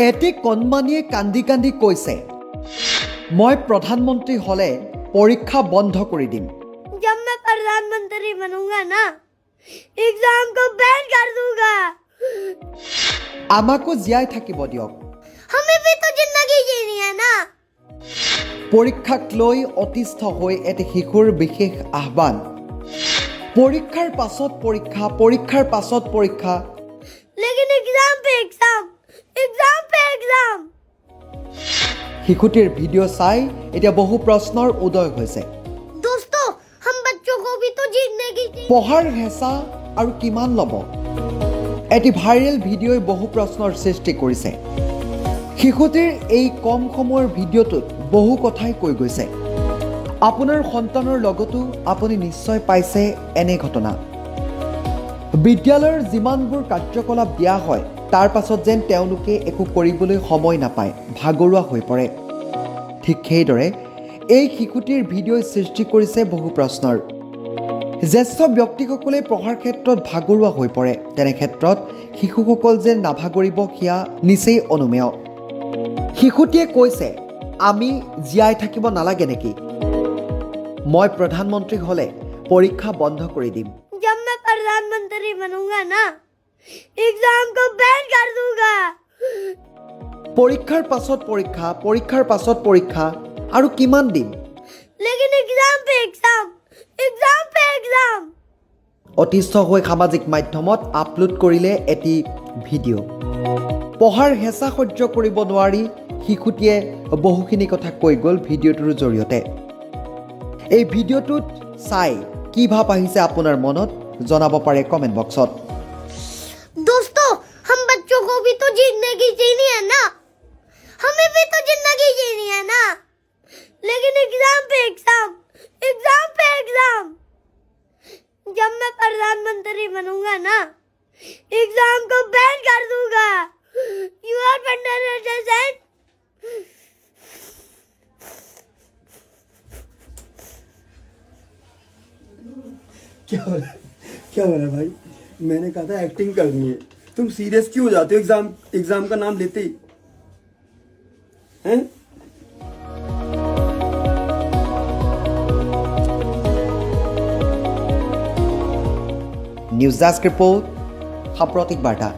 এটি কণমানিয়ে কান্দি কান্দি কৈছে মই প্ৰধানমন্ত্ৰী হলে পৰীক্ষা বন্ধ কৰি দিম। जब मैं प्रधानमंत्री बनूंगा ना एग्जाम को बैन कर दूंगा। আমাকো জীয়াই থাকিব দিয়ক। हमें भी तो जिंदगी जीनी है ना। পৰীক্ষাক লৈ অতিষ্ঠ হৈ এটি শিশুৰ বিশেষ আহ্বান। পৰীক্ষাৰ পাছত পৰীক্ষা, পৰীক্ষাৰ পাছত পৰীক্ষা, लेकिन एग्जाम पे एग्जाम, एग्जाम पे एग्जाम। শিশুটিৰ ভিডিঅ' চাই এতিয়া বহু প্ৰশ্নৰ উদয় হৈছে। दोस्तों हम बच्चों को भी तो जीतने की পঢ়াৰ হেঁচা আৰু কিমান ল'ব? এটি ভাইৰেল ভিডিঅ'ই বহু প্ৰশ্নৰ সৃষ্টি কৰিছে। শিশুটিৰ এই কম সময়ৰ ভিডিঅ'টোত বহু কথাই কৈ গৈছে। আপোনাৰ সন্তানৰ লগতো আপুনি নিশ্চয় পাইছে এনে ঘটনা। বিদ্যালয়ৰ যিমানবোৰ কাৰ্যকলাপ দিয়া হয় তাৰ পাছত যেন তেওঁলোকে একো কৰিবলৈ সময় নাপায়, ভাগৰুৱা হৈ পৰে। ঠিক সেইদৰে এই শিশুটিৰ ভিডিঅ'ই সৃষ্টি কৰিছে বহু প্ৰশ্নৰ। জ্যেষ্ঠ ব্যক্তিসকলে পঢ়াৰ ক্ষেত্ৰত ভাগৰুৱা হৈ পৰে, তেনে ক্ষেত্ৰত শিশুসকল যেন নাভাগৰিব সেয়া নিচেই অনুমেয়। শিশুটিয়ে কৈছে আমি জীয়াই থাকিব নালাগে নেকি? মই প্ৰধানমন্ত্ৰী হ'লে পৰীক্ষা বন্ধ কৰি দিম। जब मैं प्रधानमंत्री बनूंगा ना एग्जाम को बैन कर दूंगा। পৰীক্ষাৰ পাছত পৰীক্ষা, পৰীক্ষাৰ পাছত পৰীক্ষা আৰু কিমান দিন? लेकिन एग्जाम पे एग्जाम, एग्जाम पे एग्जाम। অতিষ্ঠ হৈ সামাজিক মাধ্যমত আপলোড কৰিলে এটি ভিডিঅ'। পঢ়াৰ হেঁচা সহ্য কৰিব নোৱাৰি শিশুটিয়ে বহুখিনি কথা কৈ গ'ল ভিডিঅ'টোৰ জৰিয়তে। এই ভিডিঅ'টোত চাই কি ভাৱ আহিছে আপোনাৰ মনত জনাব পাৰে কমেণ্ট বক্সত। दोस्तों हम बच्चों को भी तो जीतने की जीनी है ना। हमें भी तो जिंदगी जीनी है ना। लेकिन एग्जाम पे एग्जाम, एग्जाम पे एग्जाम। जब मैं प्रधानमंत्री बनूंगा ना एग्जाम को बैन कर दूंगा। यू आर पंडित क्या हो रहा है भाई? मैंने कहा था एक्टिंग करनी है, तुम सीरियस क्यों हो जाते हो एग्जाम का नाम लेते ही हैं? নিউজ ডেস্ক ৰিপৰ্ট, সাম্প্ৰতিক বাৰ্তা।